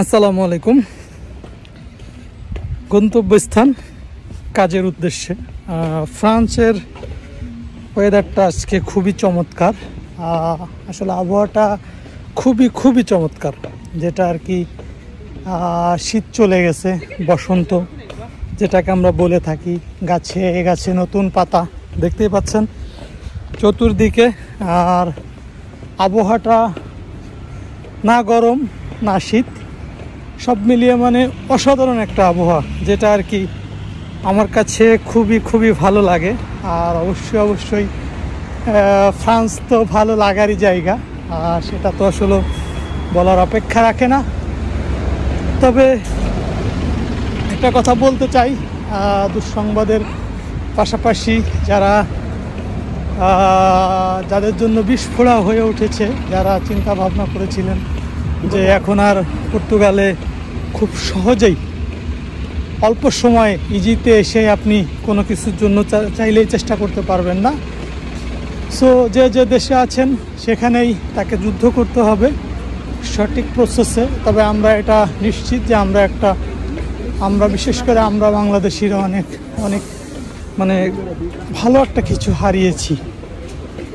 আসসালামু আলাইকুম। গন্তব্যস্থান কাজের উদ্দেশ্যে ফ্রান্সের ওয়েদারটা আজকে খুবই চমৎকার। আসলে আবহাওয়াটা খুবই চমৎকার, যেটা আর কি শীত চলে গেছে, বসন্ত যেটাকে আমরা বলে থাকি। গাছে গাছে নতুন পাতা দেখতেই পাচ্ছেন চতুর্দিকে। আর আবহাওয়াটা না গরম না শীত, সব মিলিয়ে মানে অসাধারণ একটা আবহাওয়া, যেটা আর কি আমার কাছে খুবই ভালো লাগে। আর অবশ্যই ফ্রান্স তো ভালো লাগারই জায়গা, আর সেটা তো আসলে বলার অপেক্ষা রাখে না। তবে একটা কথা বলতে চাই, দুঃসংবাদের পাশাপাশি যাদের জন্য বিস্ফোরা হয়ে উঠেছে, যারা চিন্তা ভাবনা করেছিলেন যে এখন আর পর্তুগালে খুব সহজেই অল্প সময় ইজিতে এসে আপনি কোনো কিছুর জন্য চাইলেই চেষ্টা করতে পারবেন না। সো যে দেশে আছেন সেখানেই তাকে যুদ্ধ করতে হবে সঠিক প্রসেসে। তবে আমরা এটা নিশ্চিত যে আমরা বিশেষ করে আমরা বাংলাদেশিরা অনেক মানে ভালো একটা কিছু হারিয়েছি,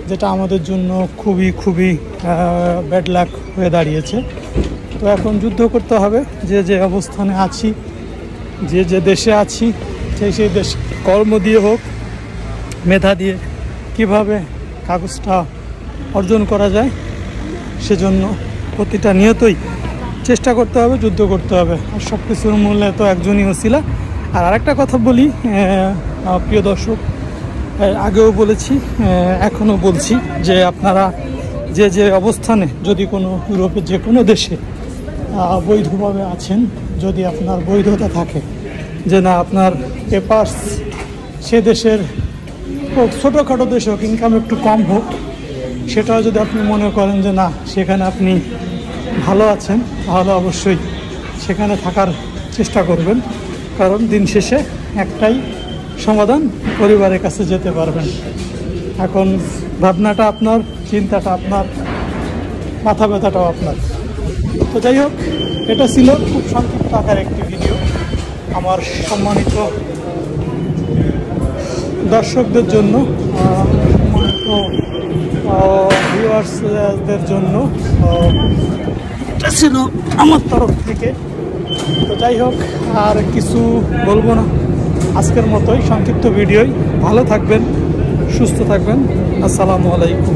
যেটা আমাদের জন্য খুবই ব্যাড লাক হয়ে দাঁড়িয়েছে। তো এখন যুদ্ধ করতে হবে, যে অবস্থানে আছি, যে দেশে আছি, সেই দেশ কর্ম দিয়ে হোক, মেধা দিয়ে কিভাবে কাগজটা অর্জন করা যায়, সেজন্য প্রতিটা নিয়তই চেষ্টা করতে হবে, যুদ্ধ করতে হবে। আর সব কিছুর মূল্যে তো একজনই ওসিলা। আর আরেকটা কথা বলি, প্রিয় দর্শক, আগেও বলেছি, এখনও বলছি, যে আপনারা যে অবস্থানে, যদি কোনো ইউরোপের যে কোনো দেশে বৈধভাবে আছেন, যদি আপনার বৈধতা থাকে যে না আপনার পেপারস সে দেশের হোক, ছোটোখাটো দেশ হোক, ইনকাম একটু কম হোক, সেটাও যদি আপনি মনে করেন যে না সেখানে আপনি ভালো আছেন, তাহলে অবশ্যই সেখানে থাকার চেষ্টা করবেন। কারণ দিন শেষে একটাই সমাধান, পরিবারের কাছে যেতে পারবেন। এখন ভাবনাটা আপনার, চিন্তাটা আপনার, মাথা ব্যথাটাও আপনার। তো যাই হোক, এটা ছিল খুব সংক্ষিপ্ত আকার একটি ভিডিও আমার সম্মানিত দর্শকদের জন্য, সম্মানিত ভিউয়ার্সদের জন্য। এটা ছিল আমার তরফ থেকে। তো যাই হোক, আর কিছু বলবো না, আজকের মতোই সংক্ষিপ্ত ভিডিওই। ভালো থাকবেন, সুস্থ থাকবেন। আসসালামু আলাইকুম।